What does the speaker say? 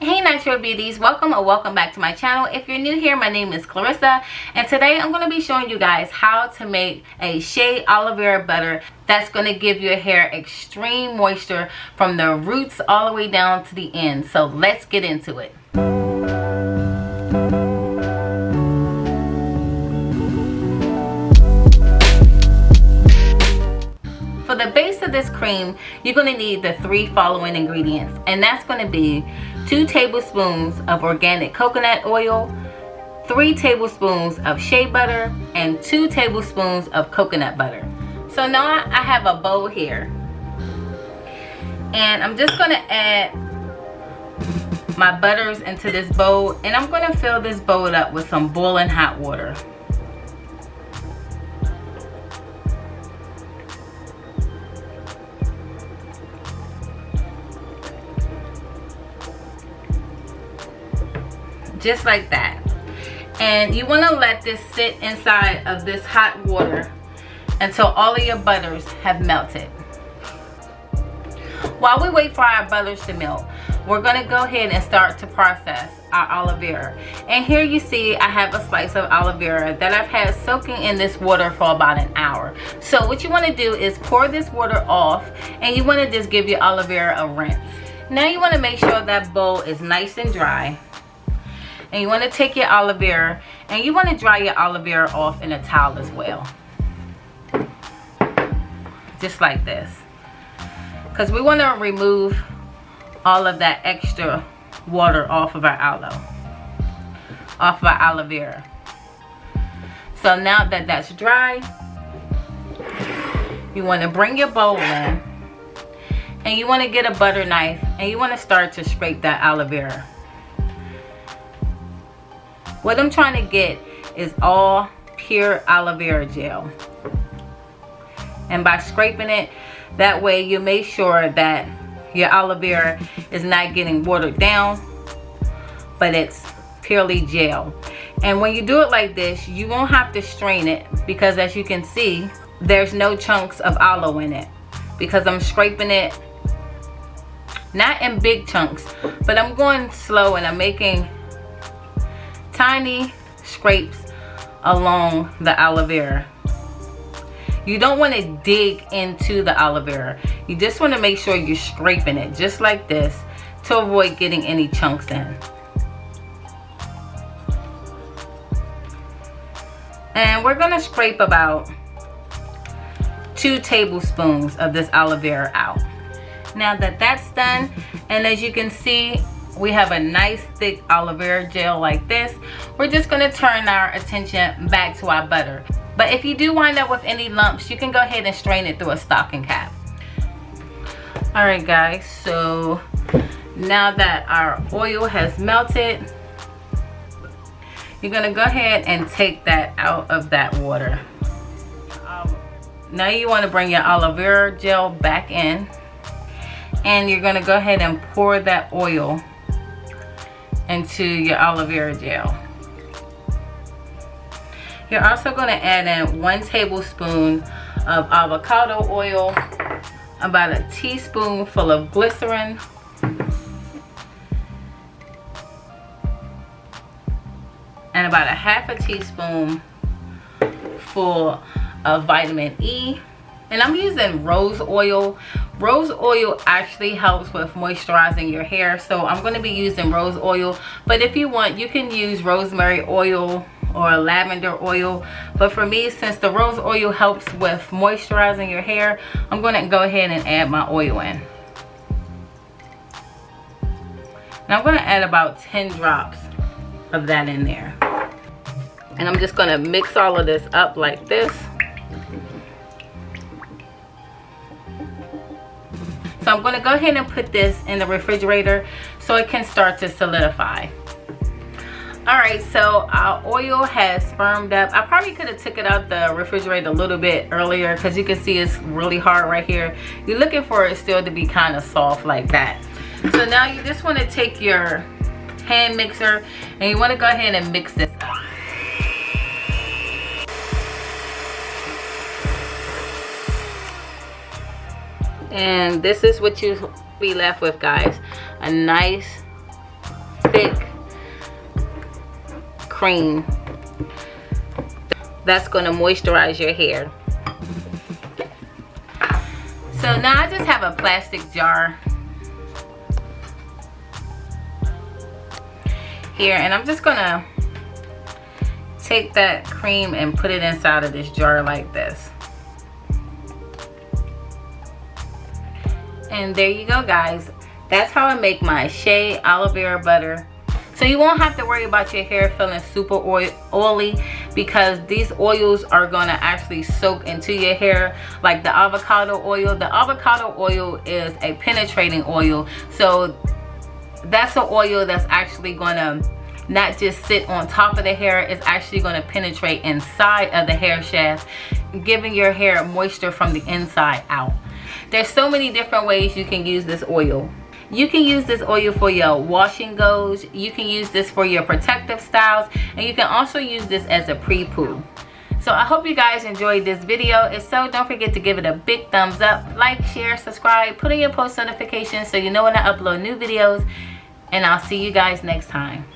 Hey natural beauties, welcome or welcome back to my channel. If you're new here, my name is Clarissa, and today I'm going to be showing you guys how to make a Shea aloe vera butter that's going to give your hair extreme moisture from the roots all the way down to the end. So let's get into it. For the base of this cream, you're going to need the three following ingredients, and that's going to be 2 tablespoons of organic coconut oil, 3 tablespoons of shea butter, and 2 tablespoons of coconut butter. So now I have a bowl here, and I'm just going to add my butters into this bowl, and I'm going to fill this bowl up with some boiling hot water. Just like that. And you want to let this sit inside of this hot water until all of your butters have melted. While we wait for our butters to melt, we're going to go ahead and start to process our aloe vera. And here you see I have a slice of aloe vera that I've had soaking in this water for about an hour. So what you want to do is pour this water off, and you want to just give your aloe vera a rinse. Now you want to make sure that bowl is nice and dry. And you want to take your aloe vera and you want to dry your aloe vera off in a towel as well. Just like this. Because we want to remove all of that extra water off of our aloe vera. So now that that's dry, you want to bring your bowl in and you want to get a butter knife and you want to start to scrape that aloe vera. What I'm trying to get is all pure aloe vera gel. And by scraping it, that way you make sure that your aloe vera is not getting watered down, but it's purely gel. And when you do it like this, you won't have to strain it, because as you can see, there's no chunks of aloe in it, because I'm scraping it not in big chunks, but I'm going slow and I'm making tiny scrapes along the aloe vera. You don't want to dig into the aloe vera. You just want to make sure you're scraping it just like this to avoid getting any chunks in. And we're going to scrape about 2 tablespoons of this aloe vera out. Now that that's done, and as you can see, we have a nice thick aloe vera gel like this. We're just going to turn our attention back to our butter. But if you do wind up with any lumps, you can go ahead and strain it through a stocking cap. Alright guys, so now that our oil has melted, you're going to go ahead and take that out of that water. Now you want to bring your aloe vera gel back in, and you're going to go ahead and pour that oil into your aloe vera gel. You're also going to add in 1 tablespoon of avocado oil, about a teaspoonful of glycerin, and about a half a teaspoon full of vitamin E. And I'm using rose oil. Rose oil actually helps with moisturizing your hair, so I'm going to be using rose oil. But if you want, you can use rosemary oil or lavender oil. But for me, since the rose oil helps with moisturizing your hair, I'm going to go ahead and add my oil in. And I'm going to add about 10 drops of that in there. And I'm just going to mix all of this up like this. So I'm going to go ahead and put this in the refrigerator so it can start to solidify. Alright, so our oil has firmed up. I probably could have took it out the refrigerator a little bit earlier, because you can see it's really hard right here. You're looking for it still to be kind of soft like that. So now you just want to take your hand mixer and you want to go ahead and mix this up. And this is what you be left with, guys. A nice cream that's going to moisturize your hair. So now I just have a plastic jar here, and I'm just gonna take that cream and put it inside of this jar like this. And there you go, guys. That's how I make my Shea aloe vera butter. So you won't have to worry about your hair feeling super oily, because these oils are going to actually soak into your hair like the avocado oil. The avocado oil is a penetrating oil. So that's an oil that's actually going to not just sit on top of the hair, it's actually going to penetrate inside of the hair shaft, giving your hair moisture from the inside out. There's so many different ways you can use this oil. You can use this oil for your washing goes, you can use this for your protective styles, and you can also use this as a pre-poo. So I hope you guys enjoyed this video. If so, don't forget to give it a big thumbs up, like, share, subscribe, put in your post notifications so you know when I upload new videos, and I'll see you guys next time.